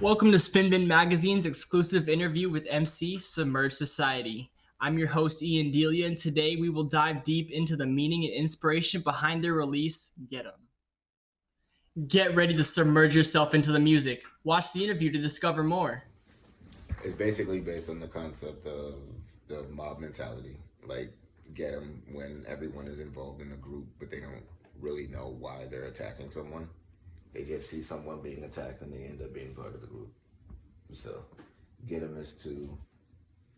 Welcome to SpinBin Magazine's exclusive interview with MC Submerge Society. I'm your host Ian Delia, and today we will dive deep into the meaning and inspiration behind their release, Get 'Em. Get ready to submerge yourself into the music. Watch the interview to discover more. It's basically based on the concept of the mob mentality. Like, get them when everyone is involved in a group, but they don't really know why they're attacking someone. They just see someone being attacked and they end up being part of the group. So, get them is to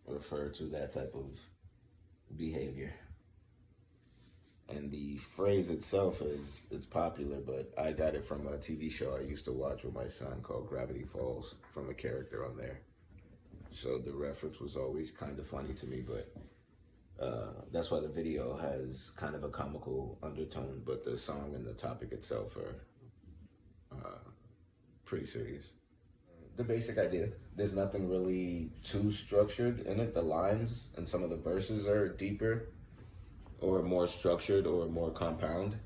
refer to that type of behavior. And the phrase itself is popular, but I got it from a TV show I used to watch with my son called Gravity Falls, from a character on there. So the reference was always kind of funny to me, but that's why the video has kind of a comical undertone, but the song and the topic itself are pretty serious. The basic idea, there's nothing really too structured in it. The lines and some of the verses are deeper or more structured or more compound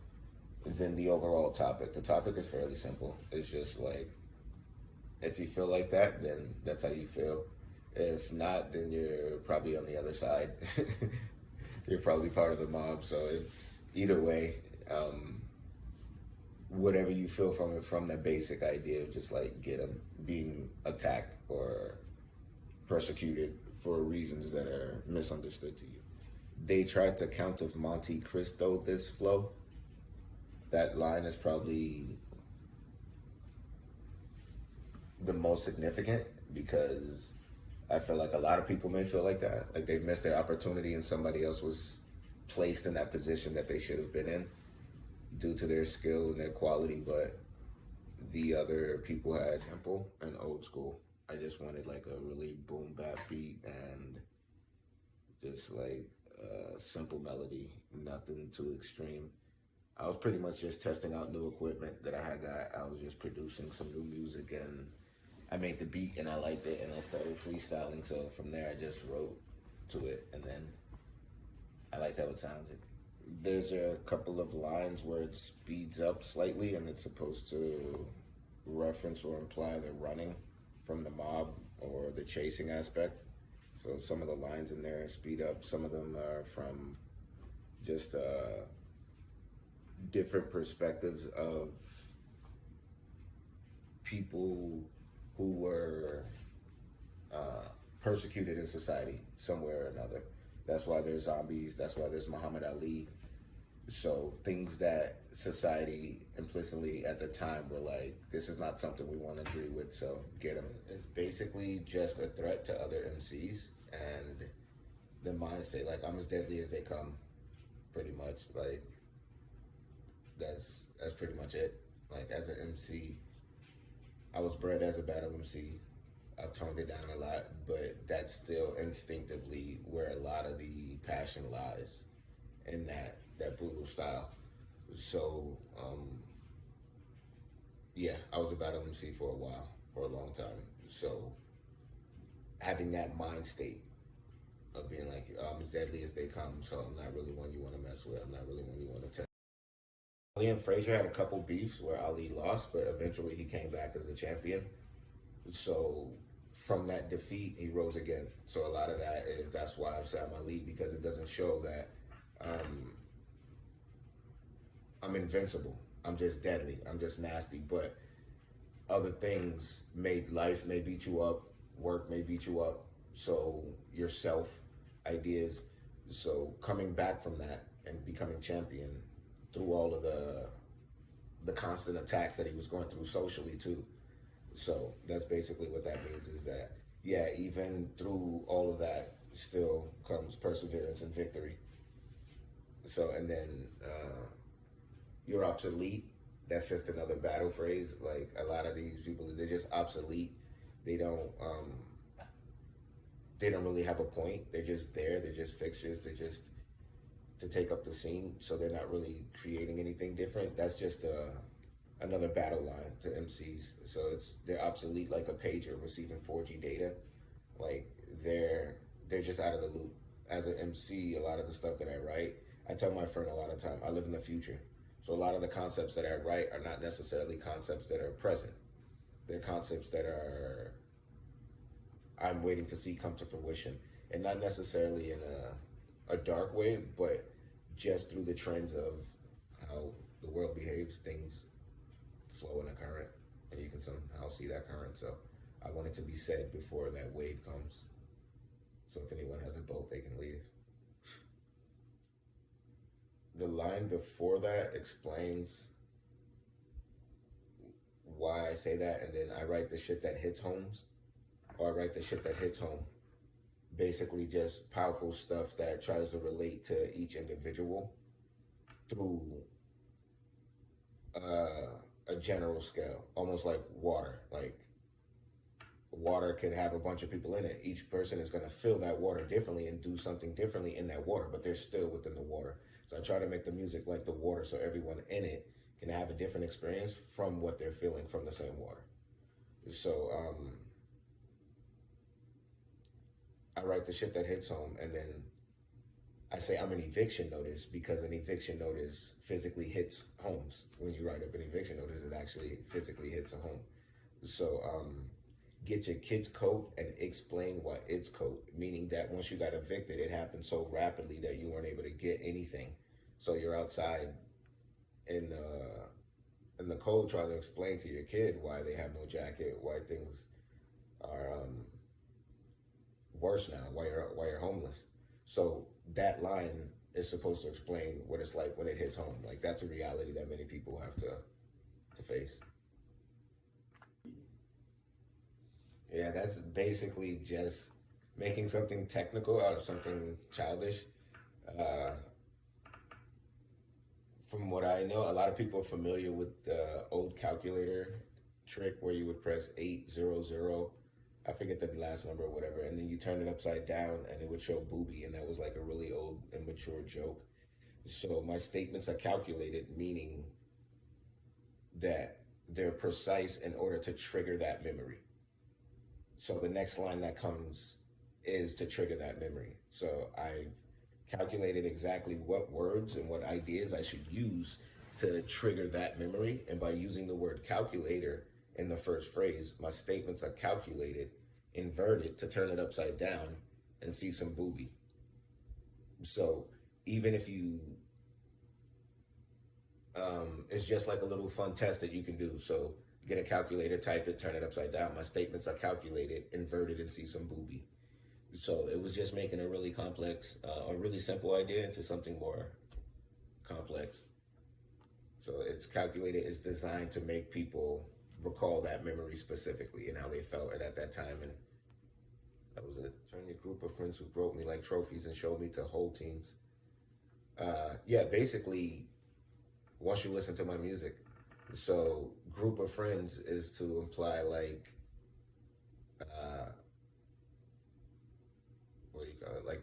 than the overall topic. The topic is fairly simple. It's just like, if you feel like that, then that's how you feel. If not, then you're probably on the other side. You're probably part of the mob. So it's either way, whatever you feel from it, from that basic idea of just like get them being attacked or persecuted for reasons that are misunderstood to you. They tried to Count of Monte Cristo this flow. That line is probably the most significant because I feel like a lot of people may feel like that. Like they missed their opportunity and somebody else was placed in that position that they should have been in due to their skill and their quality, but the other people had simple and old school. I just wanted like a really boom bap beat and just like a simple melody, nothing too extreme. I was pretty much just testing out new equipment that I had got. I was just producing some new music and I made the beat and I liked it and I started freestyling. So from there I just wrote to it and then I liked how it sounded. There's a couple of lines where it speeds up slightly and it's supposed to reference or imply the running from the mob or the chasing aspect. So some of the lines in there speed up. Some of them are from just different perspectives of people who were persecuted in society somewhere or another. That's why there's zombies. That's why there's Muhammad Ali. So things that society implicitly at the time were like, this is not something we want to agree with, so get them. It's basically just a threat to other MCs and the mindset, like I'm as deadly as they come, pretty much. Like that's pretty much it. Like as an MC, I was bred as a battle MC. I've toned it down a lot, but that's still instinctively where a lot of the passion lies in that brutal style. So, yeah, I was a battle MC for a while, for a long time. So having that mind state of being like, I'm as deadly as they come, so I'm not really one you want to mess with. I'm not really one you want to test. Ali and Frazier had a couple beefs where Ali lost, but eventually he came back as the champion. So from that defeat, he rose again. So a lot of that's why I'm saying my lead, because it doesn't show that I'm invincible. I'm just deadly. I'm just nasty. But other things life may beat you up, work may beat you up. So yourself, ideas. So coming back from that and becoming champion through all of the constant attacks that he was going through socially too. So that's basically what that means, is that, yeah, even through all of that, still comes perseverance and victory. So, and then you're obsolete. That's just another battle phrase. Like a lot of these people, they're just obsolete. They don't really have a point. They're just there. They're just fixtures. They're just to take up the scene. So they're not really creating anything different. That's just another battle line to MCs. So they're obsolete like a pager receiving 4G data. Like they're just out of the loop. As an MC, a lot of the stuff that I write, I tell my friend a lot of time, I live in the future. So a lot of the concepts that I write are not necessarily concepts that are present. They're concepts that are I'm waiting to see come to fruition, and not necessarily in a dark way, but just through the trends of how the world behaves, things flow in a current, and you can somehow see that current. So I want it to be said before that wave comes. So if anyone has a boat, they can leave. The line before that explains why I say that, and then I write the shit that hits homes, or I write the shit that hits home. Basically, just powerful stuff that tries to relate to each individual through a general scale, almost like water. Like water could have a bunch of people in it. Each person is going to feel that water differently and do something differently in that water, but they're still within the water. So I try to make the music like the water, so everyone in it can have a different experience from what they're feeling from the same water. So I write the shit that hits home, and then I say I'm an eviction notice because an eviction notice physically hits homes. When you write up an eviction notice, it actually physically hits a home. So get your kid's coat and explain why it's coat, meaning that once you got evicted, it happened so rapidly that you weren't able to get anything. So you're outside in the cold trying to explain to your kid why they have no jacket, why things are worse now, why you're homeless. So that line is supposed to explain what it's like when it hits home. Like that's a reality that many people have to face. Yeah, that's basically just making something technical out of something childish. Uh, from what I know, a lot of people are familiar with the old calculator trick where you would press 800. I forget the last number or whatever, and then you turn it upside down and it would show booby, and that was like a really old, immature joke. So my statements are calculated, meaning that they're precise in order to trigger that memory. So the next line that comes is to trigger that memory. So I've calculated exactly what words and what ideas I should use to trigger that memory. And by using the word calculator in the first phrase, my statements are calculated, inverted to turn it upside down and see some booby. So even if you, it's just like a little fun test that you can do. So get a calculator, type it, turn it upside down. My statements are calculated, inverted, and see some booby. So it was just making a really complex, a really simple idea into something more complex. So it's calculated, it's designed to make people recall that memory specifically and how they felt it at that time. And that was it. Turn your group of friends who wrote me like trophies and showed me to whole teams. Yeah, basically, once you listen to my music, so group of friends is to imply like, what do you call it? Like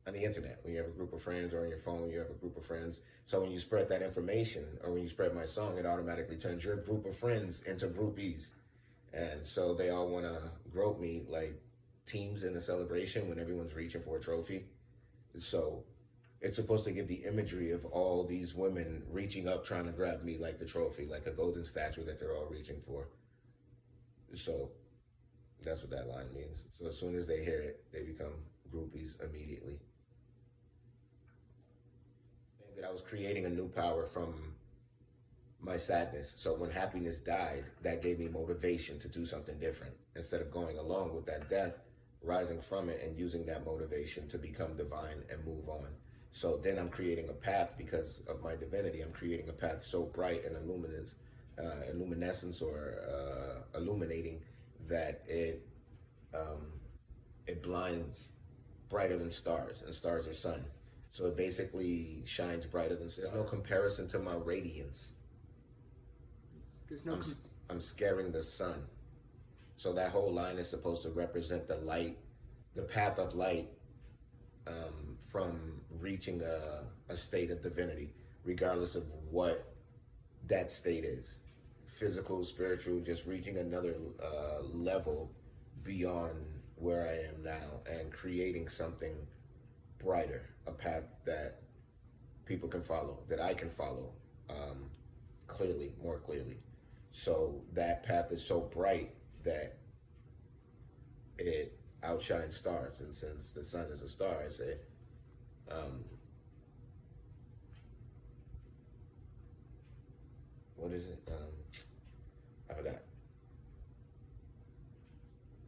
on the internet, when you have a group of friends, or on your phone, you have a group of friends. So when you spread that information, or when you spread my song, it automatically turns your group of friends into groupies. And so they all want to grope me like teams in a celebration when everyone's reaching for a trophy. So it's supposed to give the imagery of all these women reaching up, trying to grab me like the trophy, like a golden statue that they're all reaching for. So that's what that line means. So as soon as they hear it, they become groupies immediately. And that I was creating a new power from my sadness. So when happiness died, that gave me motivation to do something different. Instead of going along with that death, rising from it and using that motivation to become divine and move on. So then I'm creating a path because of my divinity. I'm creating a path so bright and luminescence or illuminating that it blinds brighter than stars, and stars are sun. So it basically shines brighter than stars. There's no comparison to my radiance. I'm scaring the sun. So that whole line is supposed to represent the light, the path of light, from reaching a state of divinity, regardless of what that state is. Physical, spiritual, just reaching another level beyond where I am now and creating something brighter, a path that people can follow, that I can follow, clearly, more clearly. So that path is so bright that it outshines stars. And since the sun is a star, I say, what is it? How that?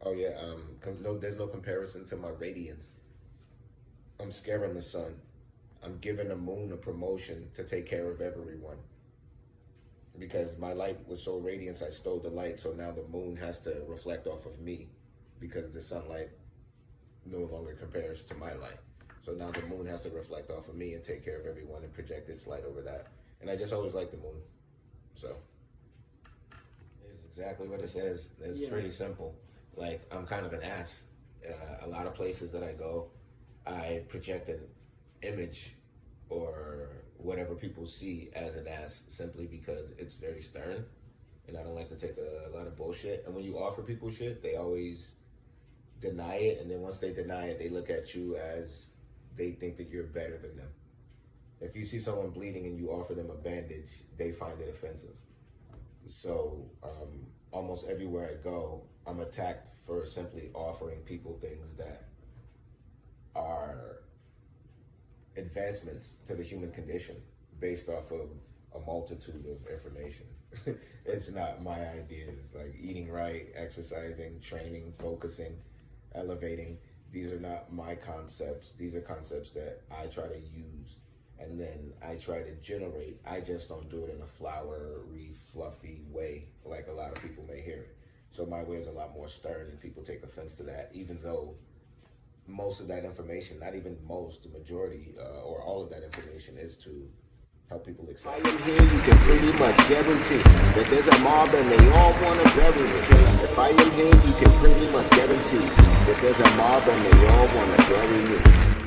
Oh yeah. No, there's no comparison to my radiance. I'm scaring the sun. I'm giving the moon a promotion to take care of everyone. Because my light was so radiant, I stole the light. So now the moon has to reflect off of me, because the sunlight no longer compares to my light. So now the moon has to reflect off of me and take care of everyone and project its light over that. And I just always liked the moon. So it's exactly what it says. It's pretty simple. Like, I'm kind of an ass. A lot of places that I go, I project an image or whatever people see as an ass, simply because it's very stern and I don't like to take a lot of bullshit. And when you offer people shit, they always deny it, and then once they deny it, they look at you as they think that you're better than them. If you see someone bleeding and you offer them a bandage, they find it offensive. So almost everywhere I go, I'm attacked for simply offering people things that are advancements to the human condition based off of a multitude of information. It's not my ideas, like eating right, exercising, training, focusing, elevating. These are not my concepts. These are concepts that I try to use, and then I try to generate. I just don't do it in a flowery, fluffy way like a lot of people may hear it. So my way is a lot more stern, and people take offense to that, even though most of that information, not even most, the majority or all of that information is to help people accept. If I am here, you can pretty much guarantee that there's a mob and they all want to bury me. If I am here, you can pretty much guarantee that there's a mob and they all want to bury me.